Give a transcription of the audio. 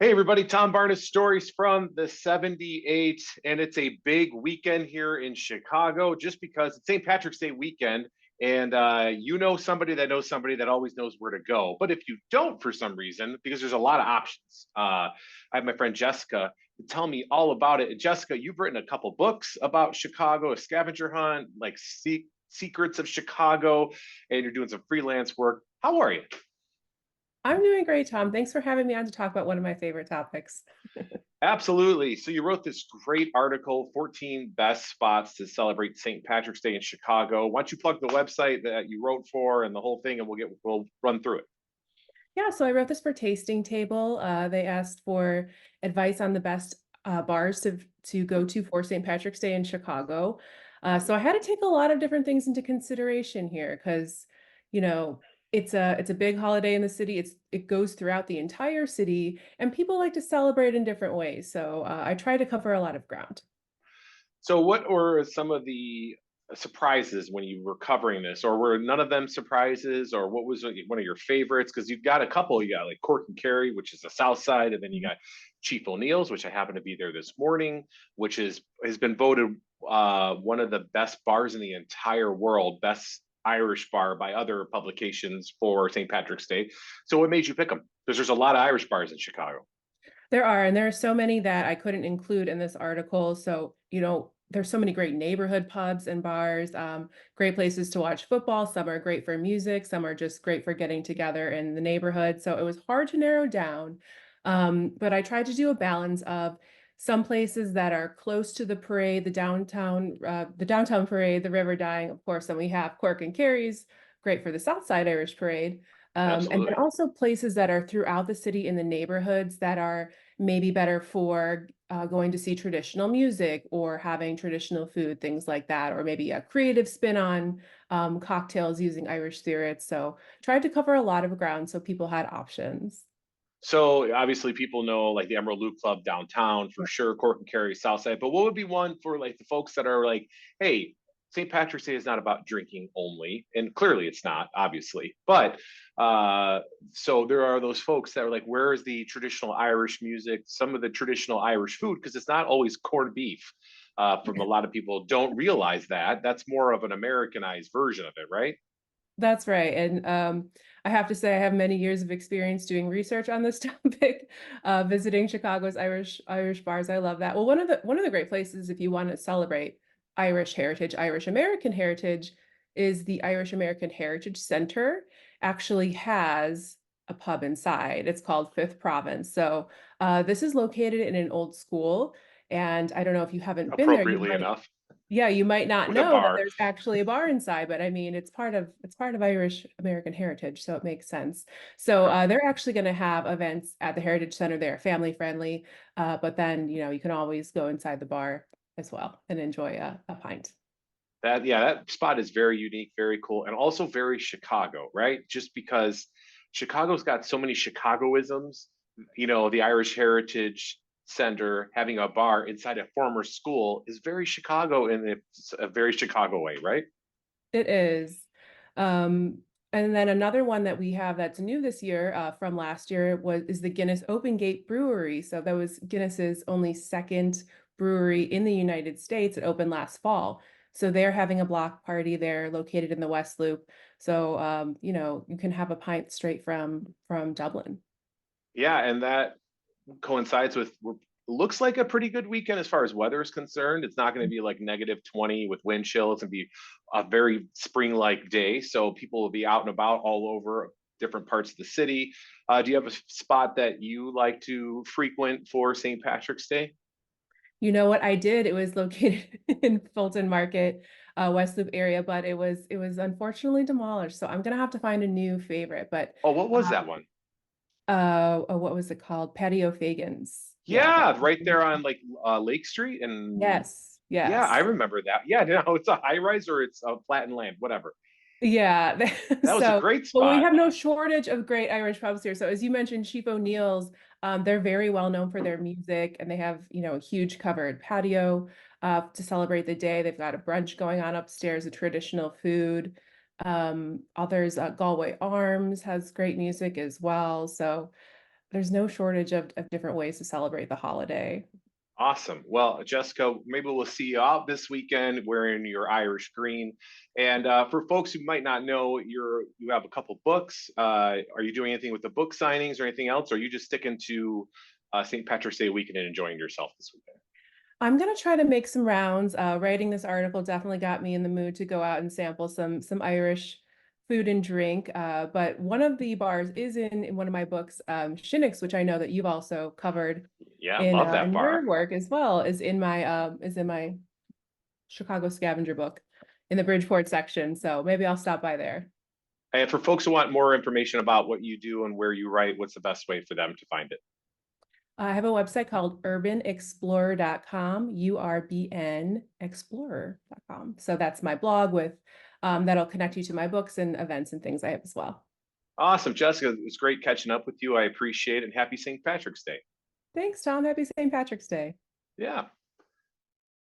Hey everybody, Tom Barnes stories from the 78, and it's a big weekend here in Chicago just because it's St. Patrick's Day weekend, and you know somebody that knows somebody that always knows where to go. But if you don't for some reason, because there's a lot of options, I have my friend Jessica to tell me all about it. And Jessica, you've written a couple books about Chicago, a scavenger hunt, like secrets of Chicago, and you're doing some freelance work. How are you? I'm doing great, Tom. Thanks for having me on to talk about one of my favorite topics. Absolutely. So you wrote this great article, 14 best spots to celebrate St. Patrick's Day in Chicago. Why don't you plug the website that you wrote for and the whole thing, and we'll run through it. Yeah, so I wrote this for TastingTable. They asked for advice on the best bars to go to for St. Patrick's Day in Chicago. So I had to take a lot of different things into consideration here because, you know, it's a big holiday in the city. It goes throughout the entire city, and people like to celebrate in different ways. So I try to cover a lot of ground. So what were some of the surprises when you were covering this, or were none of them surprises, or what was one of your favorites? Because you've got a couple. You got like Cork and Kerry, which is the South Side, and then you got Chief O'Neill's, which I happened to be there this morning, which has been voted one of the best bars in the entire world, best Irish bar by other publications for St. Patrick's Day. So what made you pick them? Because there's a lot of Irish bars in Chicago. There are, and there are so many that I couldn't include in this article. So, there's so many great neighborhood pubs and bars, great places to watch football. Some are great for music, some are just great for getting together in the neighborhood. So it was hard to narrow down. But I tried to do a balance of some places that are close to the parade, the downtown parade, the river dying, of course. Then we have Cork and Kerry's, great for the South Side Irish Parade. And then Absolutely. also places that are throughout the city in the neighborhoods that are maybe better for going to see traditional music or having traditional food, things like that, or maybe a creative spin on cocktails using Irish spirits. So tried to cover a lot of ground so people had options. So obviously people know like the Emerald Loop Club downtown for Yeah. sure, Cork and Kerry South Side. But what would be one for like the folks that are like, hey, St. Patrick's Day is not about drinking only, and clearly it's not, obviously. But uh, so there are those folks that are like, where is the traditional Irish music, some of the traditional Irish food, because it's not always corned beef. From a lot of people don't realize that that's more of an Americanized version of it, right? That's right. And I have to say, I have many years of experience doing research on this topic, visiting Chicago's Irish bars. I love that. Well, one of the great places if you want to celebrate Irish heritage, Irish American heritage, is the Irish American Heritage Center. Actually has a pub inside. It's called Fifth Province. So this is located in an old school. And I don't know if you haven't been there, you Appropriately might enough, yeah, you might not with a know that bar. there's actually a bar inside, but I mean, it's part of Irish American heritage, so it makes sense. So they're actually going to have events at the Heritage Center there, family friendly. But then you can always go inside the bar as well and enjoy a pint. That yeah, that spot is very unique, very cool, and also very Chicago, right? Just because Chicago's got so many Chicagoisms, the Irish Heritage Center having a bar inside a former school is very Chicago in a very Chicago way, right? It is. Um, and then another one that we have that's new this year, from last year is the Guinness Open Gate Brewery. So that was Guinness's only second brewery in the United States. It opened last fall. So they're having a block party. They're located in the West Loop. So you can have a pint straight from Dublin. Yeah, and that coincides with looks like a pretty good weekend as far as weather is concerned. It's not going to be like -20 with wind chill. It's going to be a very spring-like day, so people will be out and about all over different parts of the city. Do you have a spot that you like to frequent for St. Patrick's Day? You know what I did? It was located in Fulton Market, West Loop area, but it was unfortunately demolished. So I'm gonna have to find a new favorite. But Oh, what was that one? oh, what was it called? Patio Fagans. Yeah, that Yeah, right was there on like Lake Street, and yes, yeah, I yes. remember that. Yeah, no, it's a high rise or it's a flat and land, whatever. Yeah. That was a So, great but we spot. have no shortage of great Irish pubs here. So as you mentioned, Sheep O'Neill's, they're very well known for their music and they have, a huge covered patio to celebrate the day. They've got a brunch going on upstairs, a traditional food. Galway Arms has great music as well. So there's no shortage of different ways to celebrate the holiday. Awesome. Well, Jessica, maybe we'll see you out this weekend wearing your Irish green. And for folks who might not know, you have a couple books. Are you doing anything with the book signings or anything else? Or are you just sticking to St. Patrick's Day weekend and enjoying yourself this weekend? I'm gonna try to make some rounds. Writing this article definitely got me in the mood to go out and sample some Irish food and drink. But one of the bars is in one of my books, Shinnick's, which I know that you've also covered Yeah, love that in your bar. work as well, is in my Chicago scavenger book in the Bridgeport section. So maybe I'll stop by there. And for folks who want more information about what you do and where you write, what's the best way for them to find it? I have a website called urbanexplorer.com, URBN explorer.com. So that's my blog with that'll connect you to my books and events and things I have as well. Awesome, Jessica. It was great catching up with you. I appreciate it. And happy St. Patrick's Day. Thanks, Tom. Happy St. Patrick's Day. Yeah.